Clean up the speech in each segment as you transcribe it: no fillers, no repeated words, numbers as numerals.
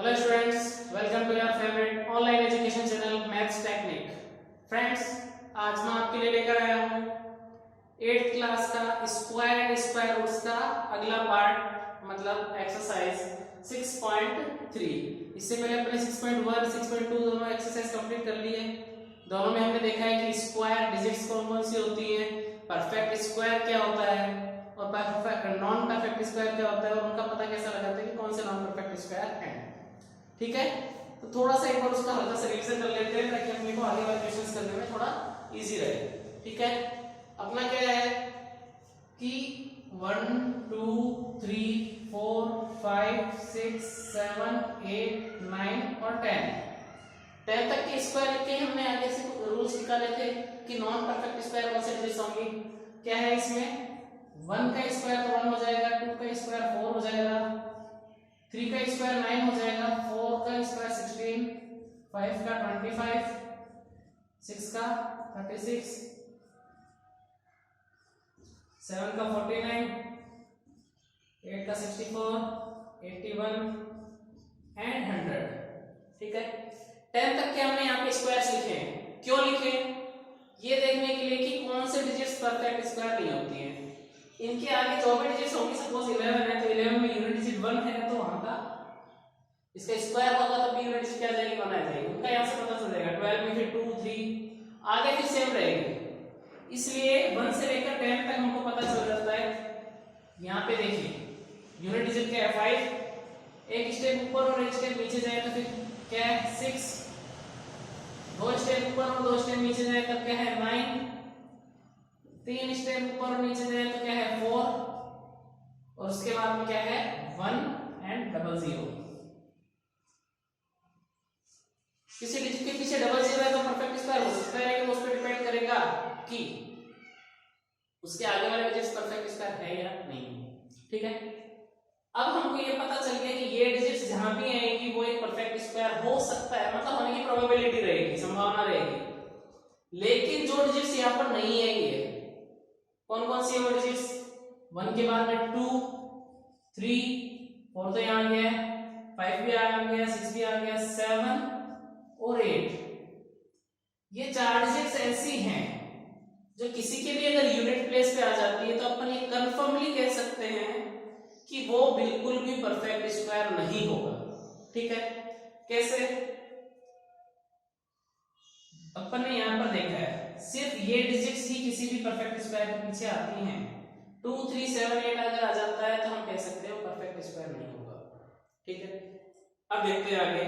Hello students, welcome to your favourite online education channel maths technique. Friends, आज मैं आपके लिए लेकर आया हूँ 8th क्लास का स्क्वायर रूट्स का अगला पार्ट, मतलब एक्सरसाइज 6.3। इससे पहले अपने 6.1 6.2 दोनों एक्सरसाइज कंप्लीट कर लिए। दोनों में हमने देखा है कि स्क्वायर डिजिट्स कौन कौन सी होती है, परफेक्ट स्क्वायर क्या होता है और नॉन परफेक्ट स्क्वायर क्या होता है, और उनका पता कैसा लगाते हैं कि कौन से नॉन परफेक्ट स्क्वायर हैं। ठीक है, तो थोड़ा सा एक बार उसका हल्का सा रिवीजन कर लेते हैं ताकि अपने को आगे वाले क्वेश्चंस करने में थोड़ा इजी रहे। ठीक है, अपना क्या है कि 1 2 3 4 5 6 7 8 9 और 10 तक के स्क्वायर लिख के हमने आगे से रूल्स निकाले थे कि नॉन परफेक्ट स्क्वायर कौन से डिजिट्स होंगी। क्या है इसमें, 1 का स्क्वायर तो 1 हो जाएगा, 2 का स्क्वायर 4 हो जाएगा, 3 का स्क्वायर 9 हो जाएगा, 4 का स्क्वायर 16, 5 का 25, 6 का 36, 7 का 49, 8 का 64, 81 एंड 100। ठीक है, 10 तक के हमने यहाँ पे स्क्वायर्स लिखे हैं। क्यों लिखे, ये देखने के लिए कि कौन से डिजिट्स परफेक्ट स्क्वायर नहीं होती हैं। इनके आगे जो भी डिजिट्स होंगी, सपोज 11 है तो 11 में यूनिट डिजिट 1 है तो वहां का इसका स्क्वायर होगा तो भी यूनिट डिजिट क्या आ जाएगी, 1 आ जाएगी। उनका यहां से पता चल जाएगा। 12 में फिर 2 3 आगे फिर सेम रहेगी, इसलिए 1 से लेकर 10 तक हमको पता चल जाता है। यहाँ पे देखिए यूनिट डिजिट क्या है 5, एक स्टेप ऊपर और एक स्टेप नीचे जाए तो फिर क्या है 6, 2 स्टेप ऊपर और 2 स्टेप नीचे जाए तो क्या है 9, 3 स्टेप ऊपर और नीचे जाए तो क्या है 4, और उसके बाद में क्या है 1 एंड 00। किसी डिजिट के पीछे 00 है तो परफेक्ट स्क्वायर हो सकता है, लेकिन उस पर डिपेंड करेगा कि उसके आगे वाले डिजिट्स परफेक्ट स्क्वायर है या नहीं। ठीक है, अब हमको ये पता चल गया कि ये डिजिट्स जहां भी आएंगी वो एक परफेक्ट स्क्वायर हो सकता है, मतलब होने की प्रोबेबिलिटी रहेगी, संभावना रहेगी। लेकिन जो डिजिट्स यहाँ पर नहीं आएंगे, कौन कौन सी है वो डिजिट्स, 1 के बाद में 2 3 4 तो यहाँ आ गया, 5 भी आ गया, 6 भी आ गया, 7 और 8। ये 4 डिजिट्स ऐसी हैं जो किसी के भी अगर यूनिट प्लेस पे आ जाती है तो अपन ये कंफर्मली कह सकते हैं कि वो बिल्कुल भी परफेक्ट स्क्वायर नहीं होगा। ठीक है, कैसे, अपन ने यहां पर देखा है सिर्फ ये डिजिट्स ही किसी भी परफेक्ट स्क्वायर के पीछे आती हैं। 2 3 7 8 अगर आ जाता है तो हम कह सकते हैं वो परफेक्ट स्क्वायर नहीं होगा। ठीक है, अब देखते हैं आगे।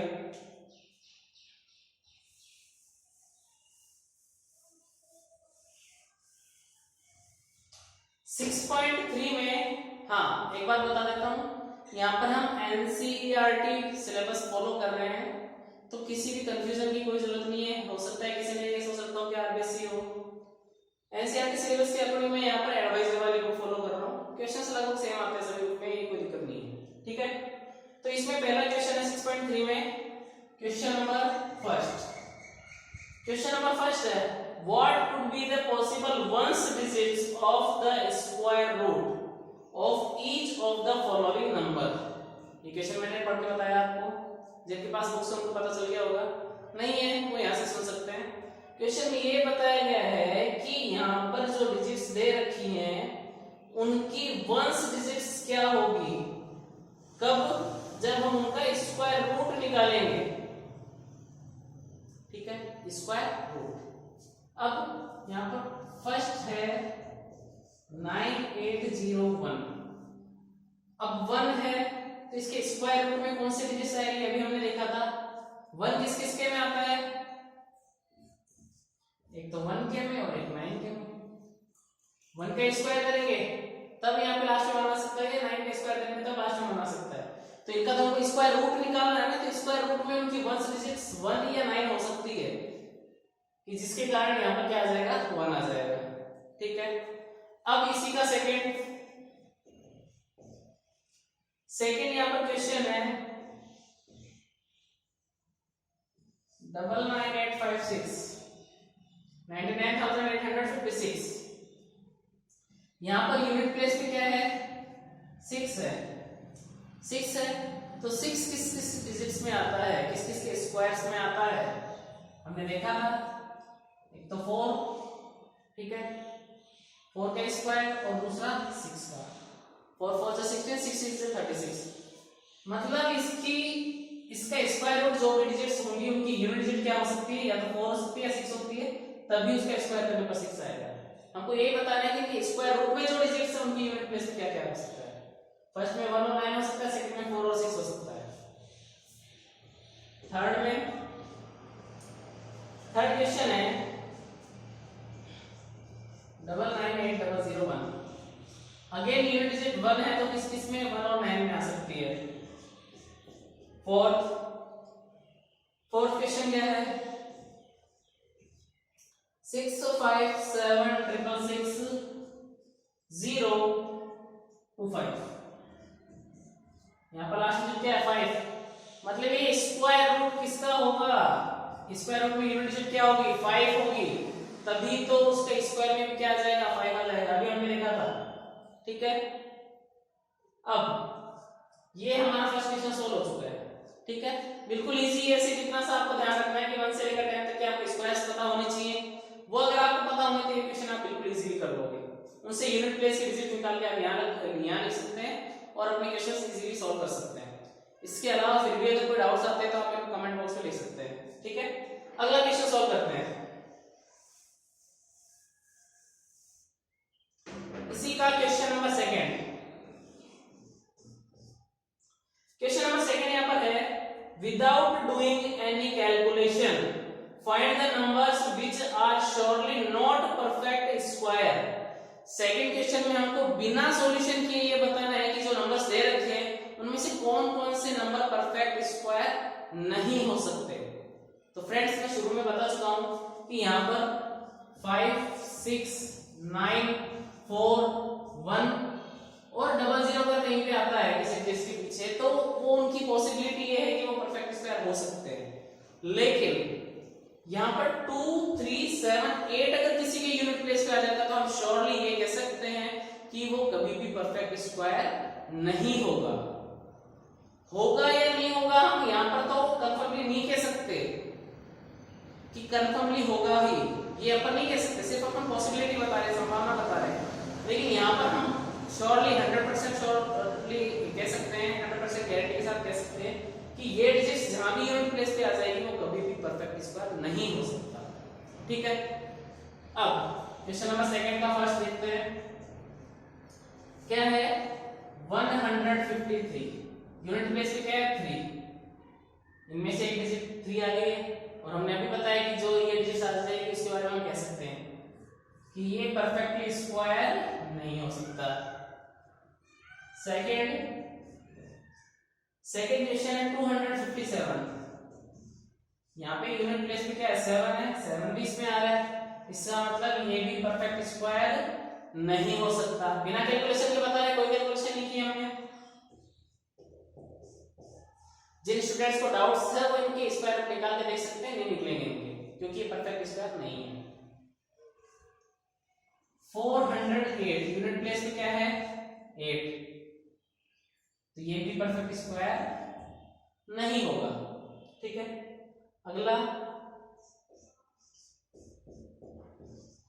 6.3 में, हाँ एक बात बता देता हूं, यहाँ पर हम एनसीईआरटी सिलेबस फॉलो कर रहे हैं तो किसी भी कंफ्यूजन की कोई जरूरत नहीं है। हो सकता है किसी ने ये सोच सकता हो कि आरबीएससी हो, एनसीईआरटी सिलेबस के अकॉर्डिंग मैं यहाँ पर एडवाइजर वाली बुक फॉलो कर रहा हूँ। क्वेश्चंस लगभग सेम आते हैं सभी बुक में, ये कोई दिक्कत नहीं है। ठीक है, तो इसमें पहला क्वेश्चन है 6.3 में, क्वेश्चन नंबर फर्स्ट है what could be the possible ones digits of the square root of each of the following number। ये क्वेश्चन मैंने पढ़ के बताया आपको, जिनके पास बुक्स है उनको पता चल गया होगा, नहीं है वो यहाँ से सुन सकते हैं। क्वेश्चन में ये बताया गया है कि यहाँ पर जो डिजिट्स दे रखी हैं उनकी वंस डिजिट्स क्या होगी, कब, जब हम उनका स्क्वायर रूट निकालेंगे। ठीक है, स्क्वायर रूट। अब यहाँ पर फर्स्ट है 9801, अब 1 है तो इसके स्क्वायर रूट में कौन से डिजिट्स आएंगे, अभी हमने देखा था 1 किस किसके में आता है, एक तो 1 के में और एक 9 के में। 1 का स्क्वायर करेंगे तब यहाँ पे लास्ट में बना सकता है, 9 का स्क्वायर करेंगे तब लास्ट में बना सकता है। तो इनका तो हमको स्क्वायर रूट निकालना है ना, तो स्क्वायर रूट में उनकी वंस डिजिट्स 1 या 9 हो सकती है, कि जिसके कारण यहाँ पर क्या आ जाएगा 1 आ जाएगा। ठीक है, अब इसी का सेकंड यहाँ पर क्वेश्चन है 99856, 99,856। यहाँ पर यूनिट प्लेस पे क्या है 6 है, 6 है तो 6 किस किस डिजिट्स में आता है, किस किस के स्क्वायर्स में आता है, हमने देखा था। एक तो 4, ठीक है, 4 का स्क्वायर और दूसरा 6 का। 4 4 से 16, 6 6 से 36। मतलब इसका स्क्वायर रूट जो भी डिजिट्स होंगी उनकी यूनिट डिजिट क्या हो सकती है, या तो 4 हो सकती है या 6 होती है, तभी उसका स्क्वायर करने पर 6 आएगा। हमको यही बताना है कि स्क्वायर रूट में जो डिजिट्स हैं उनकी यूनिट प्लेस में क्या क्या हो सकता है। फर्स्ट में 1 और 9 हो सकता है, सेकंड में 4 और 6 हो सकता है। थर्ड क्वेश्चन है 998001। अगेन यूनिट डिजिट 1 है तो किस किस में 1 और 9 में आ सकती है। फोर्थ क्वेश्चन क्या है 657666025। यहाँ पर लास्ट में क्या है 5। मतलब ये स्क्वायर रूट किसका होगा, स्क्वायर रूट में यूनिट डिजिट क्या होगी 5 होगी, तभी तो उसके स्क्वायर में भी क्या आ जाएगा 5 आ जाएगा। अभी हमने देखा था, ठीक है। अब ये हमारा फर्स्ट क्वेश्चन सोल्व हो चुका है, ठीक है। बिल्कुल इजी है, सिर्फ इतना सा आपको ध्यान रखना है कि 1 से लेकर 10 तक के आपको स्क्वायर्स पता होने चाहिए। वो अगर आपको पता होंगे तो ये क्वेश्चन आप बिल्कुल इजीली कर लोगे। उनसे यूनिट प्लेस की डिजिट निकाल के आप यहाँ लिख सकते हैं और अपने क्वेश्चंस इजीली सॉल्व कर सकते हैं। इसके अलावा फिर भी अगर कोई डाउट्स आते हैं तो आप मेरे को कमेंट बॉक्स में लिख सकते हैं, ठीक है। अगला क्वेश्चन सॉल्व करते हैं। इसी का क्वेश्चन नंबर सेकंड यहाँ पर है without doing any calculation find the numbers which are surely not perfect square. Second question में हमको बिना सॉल्यूशन किए ये बताना है कि जो नंबर्स दे रखे हैं उनमें से कौन कौन से नंबर परफेक्ट स्क्वायर नहीं हो सकते। तो फ्रेंड्स मैं शुरू में बता चुका हूं कि यहां पर 5 6 9 4 1 और 00 अगर कहीं पे आता है किसी जिसके पीछे, तो वो उनकी पॉसिबिलिटी ये है कि वो परफेक्ट स्क्वायर हो सकते हैं। लेकिन यहाँ पर 2 3 7 8 अगर किसी के यूनिट प्लेस पे आ जाता है तो हम श्योरली ये कह सकते हैं कि वो कभी भी परफेक्ट स्क्वायर नहीं होगा। होगा या नहीं होगा हम यहाँ पर तो कंफर्मली नहीं कह सकते कि कंफर्मली होगा ही, ये अपन नहीं कह सकते, सिर्फ अपन पॉसिबिलिटी बता रहे हैं, संभावना बता रहे हैं। लेकिन यहाँ पर हम श्योरली 100% श्योरली कह सकते हैं, 100% गारंटी के साथ कह सकते हैं कि ये डिजिट्स जहां भी यूनिट प्लेस पे आ जाएगी वो कभी भी परफेक्ट स्क्वायर नहीं हो सकता, ठीक है। अब क्वेश्चन नंबर सेकंड का फर्स्ट देखते हैं, क्या है 153। यूनिट प्लेस पे क्या है 3, इनमें से एक डिजिट 3 आ गई है और हमने अभी बताया कि जो ये डिजिट आ जाएगी उसके बारे में हम कह सकते हैं कि ये परफेक्टली स्क्वायर नहीं हो सकता। सेकंड क्वेश्चन है 257। यहाँ पे यूनिट प्लेस पे क्या है 7 है, 7 भी इसमें आ रहा है, इसका मतलब ये भी परफेक्ट स्क्वायर नहीं हो सकता। बिना कैलकुलेशन के बता रहे, कोई कैलकुलेशन नहीं किया हमने। जिन स्टूडेंट्स को डाउट्स है वो इनके स्क्वायर निकाल के देख सकते हैं, नहीं निकलेंगे इनके, क्योंकि ये परफेक्ट स्क्वायर नहीं है। 408 यूनिट प्लेस पे क्या है 8, तो ये भी परफेक्ट स्क्वायर नहीं होगा, ठीक है। अगला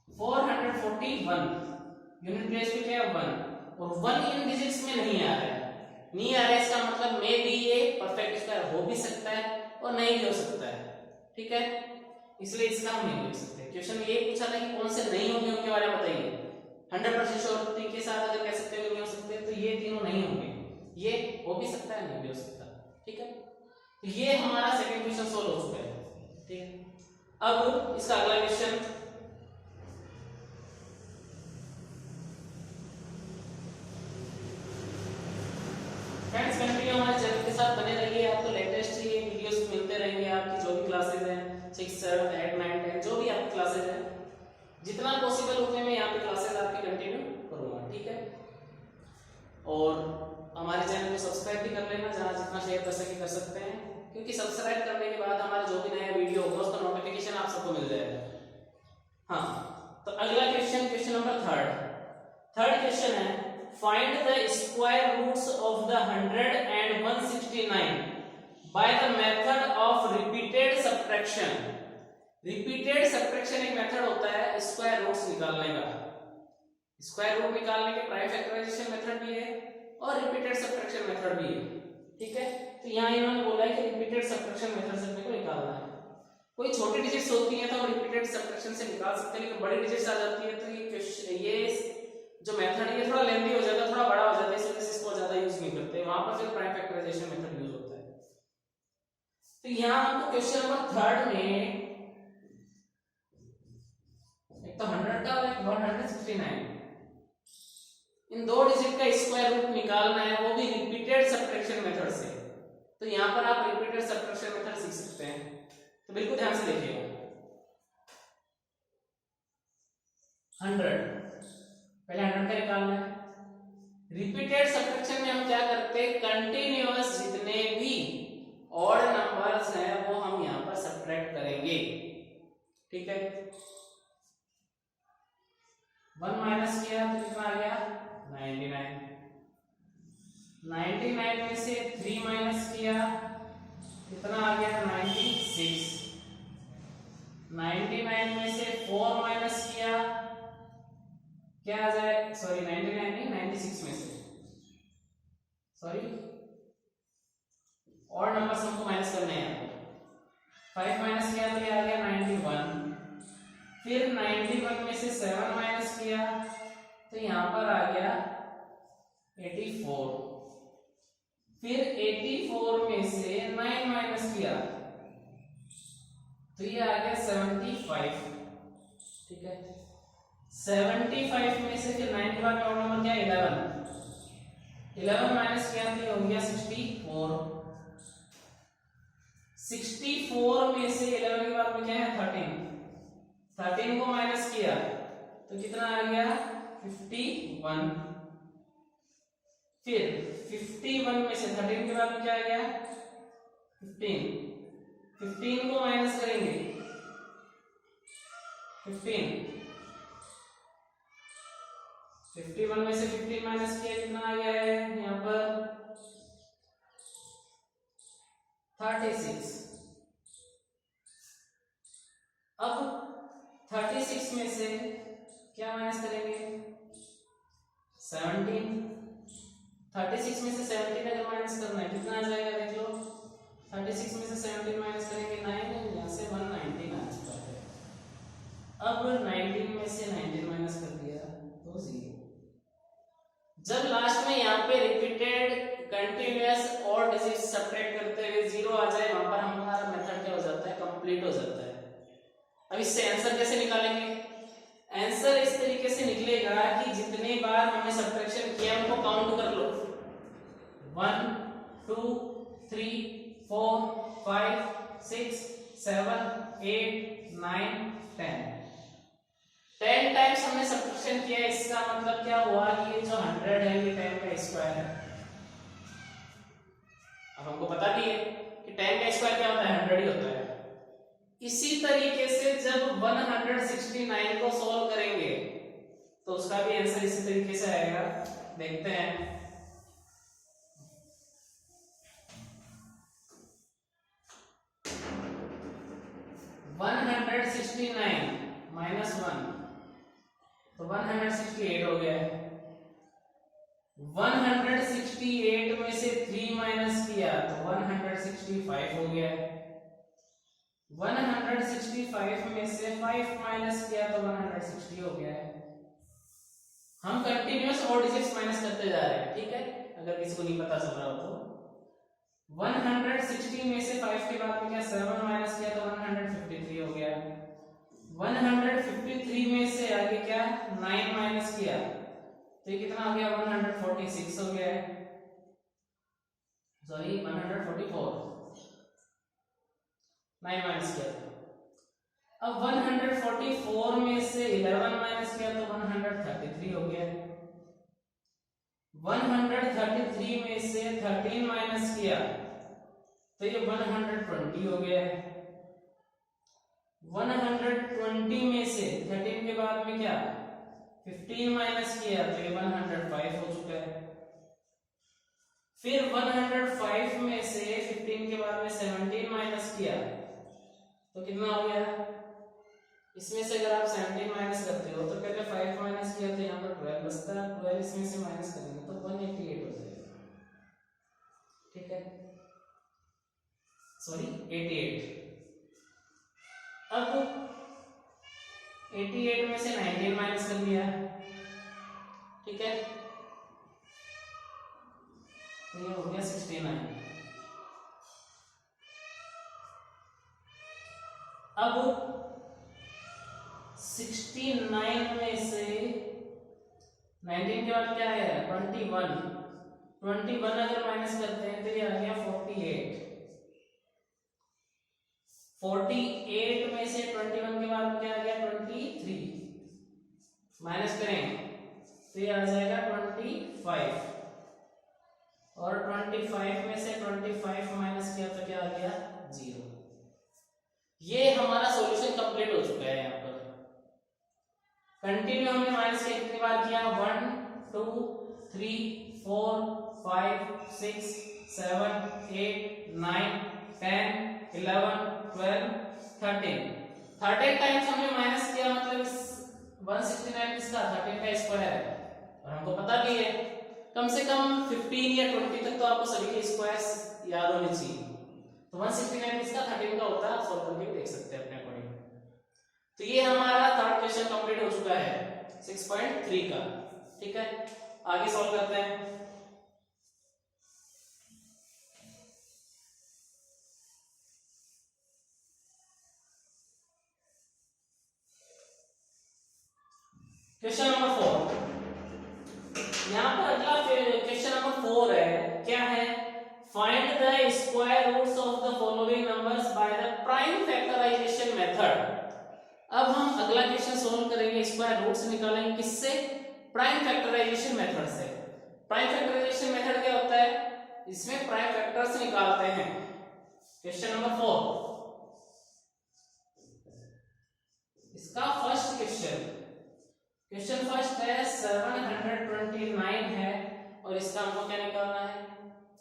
441 यूनिट प्लेस पे क्या है 1 और 1 इन डिजिट्स में नहीं आ रहा है, इसका मतलब मे भी ये परफेक्ट स्क्वायर हो भी सकता है और नहीं भी हो सकता है, ठीक है। इसलिए इसका हम नहीं लिख सकते। क्वेश्चन में ये पूछा था कि कौन से नहीं होंगे उनके बारे में बताइए। 100% श्योरिटी के साथ अगर कह सकते हो नहीं हो सकते तो ये तीनों नहीं होंगे, ये हो भी सकता है नहीं भी हो सकता, ठीक है। तो ये हमारा सेकंड क्वेश्चन सोल्व हो चुका है, ठीक है। अब इसका अगला क्वेश्चन फ्रेंड्स, कंटिन्यू हमारे चैनल के साथ बने रहिए, आपको लेटेस्ट ये वीडियोस मिलते रहेंगे। आपकी जो भी क्लासेस हैं 6 7 8 9 10 जो भी आपकी क्लासेस हैं, जितना पॉसिबल उतने में यहाँ पे क्लासेस आपकी कंटिन्यू करूंगा, ठीक है। और हमारे चैनल को सब्सक्राइब भी कर लेना, जहाँ जितना शेयर कर सके कर सकते हैं, क्योंकि सब्सक्राइब करने के बाद हमारा जो भी नया वीडियो होगा उसका नोटिफिकेशन आप सबको मिल जाएगा। हाँ, तो अगला क्वेश्चन नंबर थर्ड क्वेश्चन है find the square roots of the 100 and 169 by the method of repeated subtraction. Repeated subtraction एक मेथड होता है स्क्वायर रूट्स निकालने का। स्क्वायर रूट निकालने के प्राइम फैक्टराइजेशन मेथड भी है और रिपीटेड सब्ट्रैक्शन मेथड भी है, ठीक है। तो यहाँ इन्होंने बोला है कि रिपीटेड सब्ट्रैक्शन मेथड से अपने को निकालना है। कोई छोटी डिजिट्स होती हैं तो हम रिपीटेड सब्ट्रैक्शन से निकाल सकते हैं, लेकिन बड़ी डिजिट्स आ जाती है तो ये जो मेथड है ये थोड़ा लेंथी हो जाता है, थोड़ा बड़ा हो जाता है, इस वजह से इसको ज्यादा यूज नहीं करते, वहां पर फिर प्राइम फैक्टराइजेशन मेथड यूज होता है। तो यहाँ हमको क्वेश्चन नंबर 3 में एक तो 100 का और एक 169, इन दो डिजिट का स्क्वायर रूट निकालना है, वो भी रिपीटेड सब्ट्रैक्शन मेथड से। तो यहाँ पर आप रिपीटेड सब्ट्रैक्शन मेथड सीख सकते हैं, तो बिल्कुल ध्यान से देखिएगा। 100 पहले 100 का निकालना है। रिपीटेड सब्ट्रैक्शन में हम क्या करते हैं, कंटिन्यूअस जितने भी ऑड नंबर्स हैं वो हम यहाँ पर सब्ट्रैक्ट करेंगे, ठीक है। 1 माइनस किया तो कितना आ गया 99। 99 में से 3 माइनस किया कितना आ गया 96। 99 में से 4 माइनस किया क्या आ जाए, सॉरी 99 नहीं 96 में से, सॉरी और नंबर हमको माइनस करने हैं। 5 माइनस किया तो ये आ गया 91। फिर 91 में से 7 माइनस किया तो यहां पर आ गया 84। फिर 84 में से 9 माइनस किया तो ये आ गया 75, ठीक है। 75 में से फिर 9 के बाद और नंबर क्या 11 माइनस किया तो ये हो गया 64। 64 में से 11 के बाद में क्या है 13 को माइनस किया तो कितना आ गया 51। फिर 51 में से 13 के बाद में क्या आ गया 15 को माइनस करेंगे 51 में से 15 माइनस किया कितना आ गया है यहाँ पर 36। अब 36 में से क्या माइनस करेंगे 17। 36 में से 17 अगर माइनस करना है कितना आ जाएगा देख लो, 36 में से 17 माइनस करेंगे 9, यहाँ से 119 आ चुका है। अब 19 में से 19 माइनस कर दिया तो 0। जब लास्ट में यहाँ पे रिपीटेड कंटिन्यूअस और डिजिट सब्ट्रैक्ट करते हुए 0 आ जाए, वहां पर हमारा मेथड क्या हो जाता है कंप्लीट हो जाता है। अब इससे आंसर कैसे निकालेंगे, आंसर इस तरीके से निकलेगा कि जितने बार हमने सब्ट्रैक्शन किया उनको काउंट कर लो, 1 2 3 4 5 6 7 8 9 10 टाइम्स हमने सब्ट्रैक्शन किया। इसका मतलब क्या हुआ कि ये जो 100 है ये 10 का स्क्वायर है। अब हमको पता भी है कि 10 का स्क्वायर क्या होता है 100 ही होता है। इसी तरीके से जब 169 को सॉल्व करेंगे तो उसका भी आंसर इसी तरीके से आएगा, देखते हैं। -1 तो 168 हो गया है। 168 में से 3 माइनस किया तो 165 हो गया है। 165 में से 5 माइनस किया तो 160 हो गया है। हम कंटिन्यूअस और डिजिट्स माइनस करते जा रहे हैं, ठीक है, अगर किसी को नहीं पता चल रहा हो तो। 160 में से 5 के बाद में क्या 7 माइनस किया तो 153 हो गया। 153 में से आगे क्या 9 माइनस किया तो ये कितना आ गया 146 हो गया है, सॉरी 144। 9 माइनस किया था। अब 144 में से 11 माइनस किया तो 133 हो गया। 133 में से 13 माइनस किया तो ये 120 हो गया है। 120 में से 13 के बाद में क्या 15 माइनस किया तो ये 105 हो चुका है। फिर 105 में से 15 के बाद बाद में 17 माइनस किया तो कितना हो गया? इसमें से अगर आप 17 माइनस करते हो तो पहले 5 माइनस किया तो यहाँ पर 12 बचता है, 12 इसमें से माइनस करेंगे तो 188 हो जाएगा। ठीक है, सॉरी 88। अब 88 में से 19 माइनस कर दिया, ठीक है, तो ये हो गया 69। अब 69 में से 19 के बाद क्या है? 21। 21 अगर माइनस करते हैं तो ये आ गया 48। 48 में से 21 के बाद क्या आ गया? 23। माइनस करें तो ये आ जाएगा 25। और 25 में से 25 माइनस किया तो क्या आ गया? 0। ये हमारा सॉल्यूशन कंप्लीट हो चुका है। यहाँ पर कंटिन्यू हमने माइनस कितनी बार किया? 1 2 3 4 5 6 7 8 9 10 11 12 13 टाइम्स हमने माइनस किया, मतलब 169 इसका 13 का स्क्वायर है। और हमको पता भी है कम से कम 15 या 20 तक तो आपको सभी के स्क्वायर्स याद होने चाहिए। तो 169 इसका 13 का होता है, आप सॉल्व करके देख सकते हैं अपने अकॉर्डिंग। तो ये हमारा थर्ड क्वेश्चन कंप्लीट हो चुका है 6.3 का। ठीक है, आगे सॉल्व करते हैं। Question number 4। यहाँ पर अगला क्वेश्चन नंबर 4 है, क्या है? Find the square roots of the following numbers by the prime factorisation method. अब हम अगला क्वेश्चन सोल्व करेंगे, स्क्वायर रूट्स निकालेंगे किससे? प्राइम फैक्टराइजेशन मेथड से। प्राइम फैक्टराइजेशन मेथड क्या होता है? इसमें प्राइम फैक्टर्स निकालते हैं। क्वेश्चन नंबर 4, इसका फर्स्ट क्वेश्चन फर्स्ट है 729 है और इसका हमको क्या निकालना है?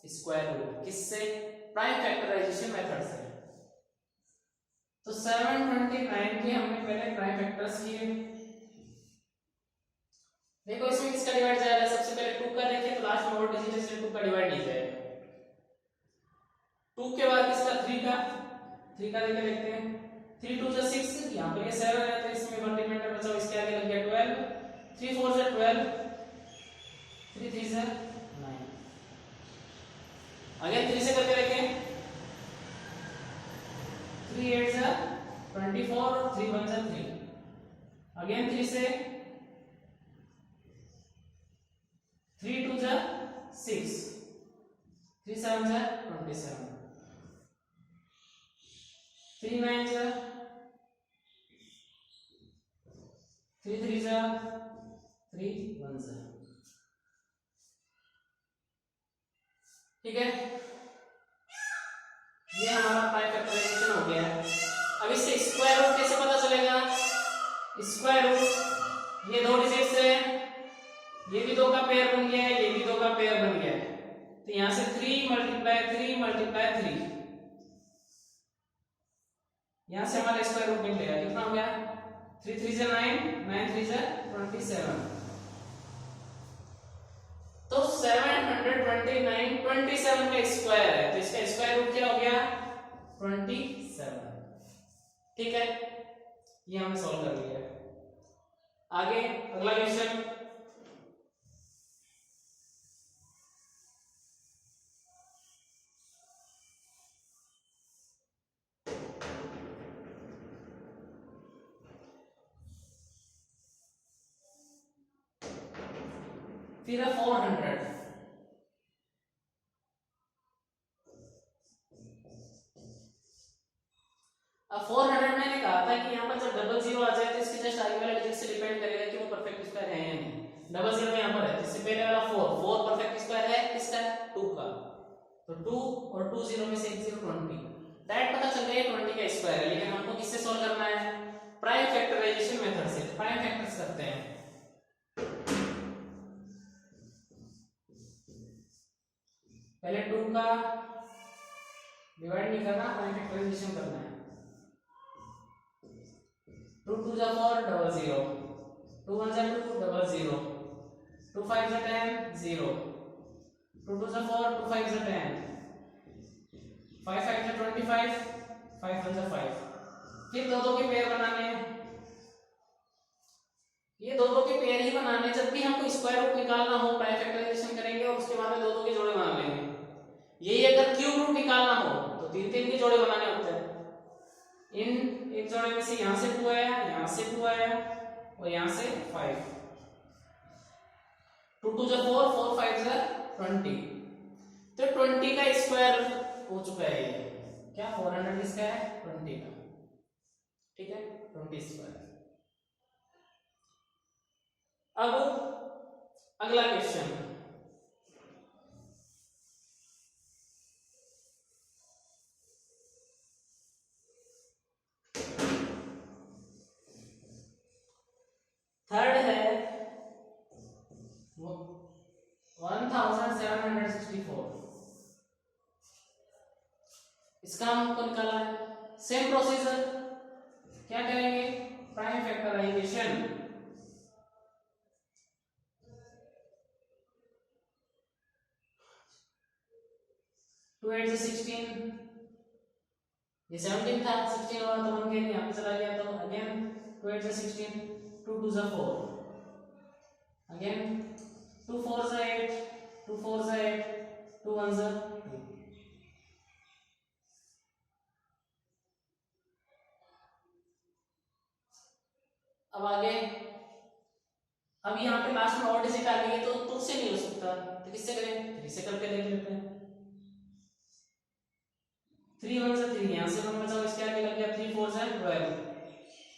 Square root. किससे? प्राइम फैक्टराइजेशन मेथड से। तो 729 के हमने पहले प्राइम फैक्टर्स किए। देखो इसमें किसका डिवाइड जाएगा? सबसे पहले 2 का देखिए तो लास्ट में और डिजिट है, 2 का डिवाइड नहीं जाएगा। 2 के बाद किसका? 3 का देके देखते हैं। 3 2 जा 6, यहाँ पर ये 7 है तो इसमें मल्टीप्लाई बचा, इसके आगे लग गया 12। 3 4 जा 12, 3 3 जा 9। अगेन 3 से करके देखें। 3 8 जा 24 और 3 1 जा 3। अगेन 3 से 3 2 जा 6, 3 7 जा 27, 3 9 जा 3 3 जा 3 1 जा। ठीक है, ये हमारा प्राइम फैक्टराइजेशन हो गया है। अब इससे स्क्वायर रूट कैसे पता चलेगा? स्क्वायर रूट ये 2 डिजिट से, ये भी 2 का पेयर बन गया है, ये भी 2 का पेयर बन गया है। तो यहां से 3 मल्टीप्लाई 3 यहां से हमारा स्क्वायर रूट निकलेगा। कितना हो गया? 3 3 जा 9, 9 3 जा 27। तो 729 27 का स्क्वायर है, तो इसका स्क्वायर रूट क्या हो गया? 27। ठीक है, ये हमने सॉल्व कर लिया। आगे अगला क्वेश्चन। फिर 400। अब 400 मैंने कहा था कि यहाँ पर जब डबल जीरो आ जाए तो इसके जस्ट आगे वाले डिजिट से डिपेंड करेगा कि वो परफेक्ट स्क्वायर है या नहीं। डबल जीरो यहाँ पर है, इससे पहले वाला 4 परफेक्ट स्क्वायर है किसका? 2 का। तो 2 और 2 जीरो में से एक जीरो 20, डायरेक्ट पता चल गया 20 का स्क्वायर है। लेकिन हमको किससे सॉल्व करना है? प्राइम फैक्टराइजेशन मेथड से। प्राइम फैक्टर्स करते हैं। पहले 2 का डिवाइड नहीं करना, प्राइम फैक्टराइजेशन करना है। 2 2 जा 4 डबल 0, 2 1 जा 2 डबल 0, 2 5 जा 10 0, 2 2 जा 4, 2 5 जा 10, 5 5 जा 25, 5 1 जा 5। फिर दो दो के पेयर बनाने हैं, ये दो दो के पेयर ही बनाने। जब भी हमको स्क्वायर रूट निकालना हो प्राइम फैक्टराइजेशन करेंगे और उसके बाद में दो दो के जोड़े बना लेंगे। यही अगर क्यूब रूट निकालना हो तो तीन तीन के जोड़े बनाने होते हैं। इन एक जोड़े में से यहां से 2 आया, यहां से 2 आया और यहां से 5। 2 2 जा 4, 4 5 जा 20। तो 20 का स्क्वायर हो चुका है ये। क्या 400 इसका है 20 का, ठीक है, 20 स्क्वायर। अब अगला क्वेश्चन, थर्ड है 1764। इसका हमको निकाला है। सेम प्रोसीजर, क्या करेंगे, प्राइम फैक्टराइजेशन। टू 8 से 16, ये 17 था, 16 हुआ तो 1 के यहाँ पे चला गया, तो अगेन 2 8 से 16, 2 2 जा 4, अगेन 2 4 जा 8, 2 4 जा 8, 2 1 जा 2। अब आगे, अब यहाँ पे लास्ट में और डिजिट आ गई है तो 2 से नहीं हो सकता, तो किससे करें, 3 से करके देख लेते हैं। 3 1 जा 3, यहाँ से 1 बचाओ, इसके आगे लग गया, 3 4 जा 12,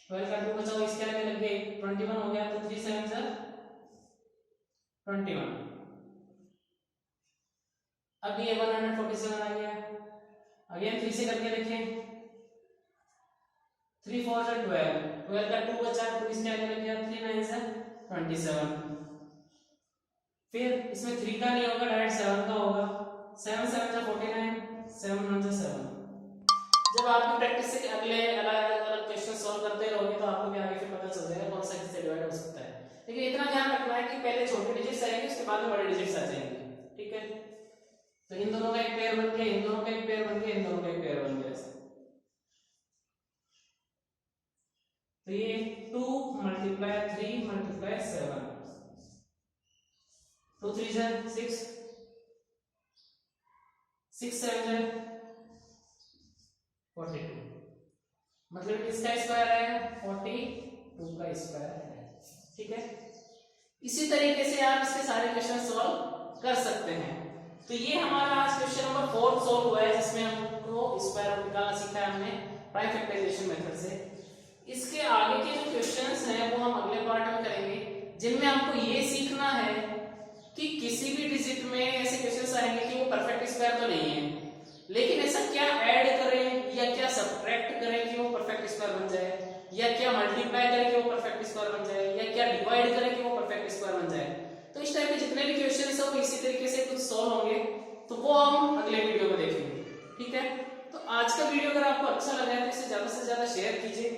12 का 2 बचाओ, इसके आगे लग गए 21 हो गया, तो 3 7 जा 21। अब ये 147 आ गया, अगेन 3 से करके देखें, 3 4 जा 12, 12 का 2 बचा, 2 इसके आगे लग गया, 3 9 जा 27। फिर इसमें 3 का नहीं होगा, डायरेक्ट 7 का होगा, 7 7 जा 49, 7 1 जा 7। जब आप प्रैक्टिस से अगले अलग क्वेश्चन सॉल्व करते रहोगे तो आपको भी आगे फिर पता चल जाएगा कौन सा किससे डिवाइड हो सकता है। लेकिन इतना ध्यान रखना है कि पहले छोटे डिजिट्स आएंगे, उसके बाद में बड़े डिजिट्स आ जाएंगे, ठीक है। तो इन दोनों का एक पेयर बन गया, इन दोनों का एक पेयर बन गया, इन दोनों का एक पेयर बन गया। तो ये 2 × 3 × 7, 2 3 जा 6, 6 7 जा 42, मतलब इसका स्क्वायर है 42 का स्क्वायर है, ठीक है। इसी तरीके से आप इसके सारे क्वेश्चन सॉल्व कर सकते हैं। तो ये हमारा आज क्वेश्चन नंबर 4 सॉल्व हुआ है, जिसमें हमको स्क्वायर रूट निकालना सीखा है हमने प्राइम फैक्टराइजेशन मेथड से। इसके आगे के जो क्वेश्चंस हैं वो हम अगले पार्ट में करेंगे, जिनमें हमको ये सीखना है कि किसी भी डिजिट में ऐसे क्वेश्चंस आएंगे कि वो परफेक्ट स्क्वायर तो नहीं है, लेकिन ऐसा क्या ऐड करें या क्या सब्ट्रैक्ट करें कि वो परफेक्ट स्क्वायर बन जाए, या क्या मल्टीप्लाई करें कि वो परफेक्ट स्क्वायर बन जाए, या क्या डिवाइड करें कि वो परफेक्ट स्क्वायर बन जाए। तो इस टाइप के जितने भी क्वेश्चंस हैं वो इसी तरीके से कुछ सॉल्व होंगे, तो वो हम अगले वीडियो में देखेंगे, ठीक है। तो आज का वीडियो अगर आपको अच्छा लगा है तो इसे ज्यादा से ज्यादा शेयर कीजिए,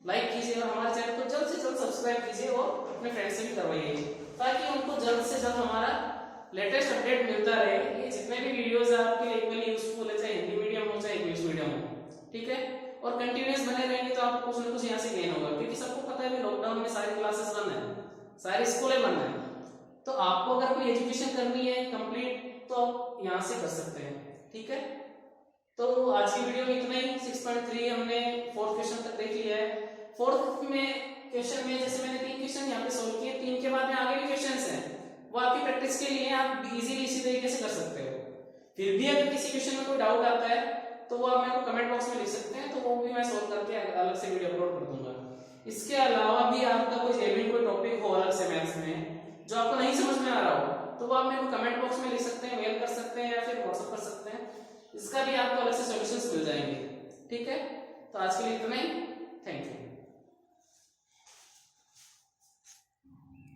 लाइक कीजिए और हमारे चैनल को जल्द से जल्द सब्सक्राइब कीजिए और अपने फ्रेंड्स से भी करवाइए, ताकि उनको जल्द से जल्द हमारा लेटेस्ट अपडेट मिलता रहे। ये जितने भी वीडियोस हैं आपके लिए इक्वली यूजफुल है, चाहे हिंदी मीडियम हो चाहे इंग्लिश मीडियम हो, ठीक है। और कंटिन्यूअस बने रहेंगे तो आपको कुछ ना कुछ यहाँ से गेन होगा, क्योंकि सबको पता है कि लॉकडाउन में सारी क्लासेस बंद है, सारी स्कूलें बंद है। तो आपको अगर कोई एजुकेशन करनी है कंप्लीट तो आप यहाँ से कर सकते हैं, ठीक है। तो आज की वीडियो में इतना ही। 6.3 हमने 4th क्वेश्चन तक देख लिया है। 4th में क्वेश्चन में जैसे मैंने 3 क्वेश्चन यहाँ पे सॉल्व किए, 3 के बाद में आगे भी क्वेश्चंस हैं, वो आपकी प्रैक्टिस के लिए आप इजीली इसी तरीके से कर सकते हो। फिर भी अगर किसी क्वेश्चन में कोई डाउट आता है तो वो आप मेरे को कमेंट बॉक्स में लिख सकते हैं, तो वो भी मैं सॉल्व करके अलग से वीडियो अपलोड कर दूंगा। इसके अलावा भी आपका कोई जेन्युइन कोई टॉपिक हो अलग से मैथ्स में जो आपको नहीं समझ में आ रहा हो, तो वो आप मेरे को कमेंट बॉक्स में लिख सकते हैं, मेल कर सकते हैं या फिर व्हाट्सएप कर सकते हैं, इसका भी आपको अलग से सॉल्यूशंस मिल जाएंगे, ठीक है। तो आज के लिए इतना ही, थैंक यू।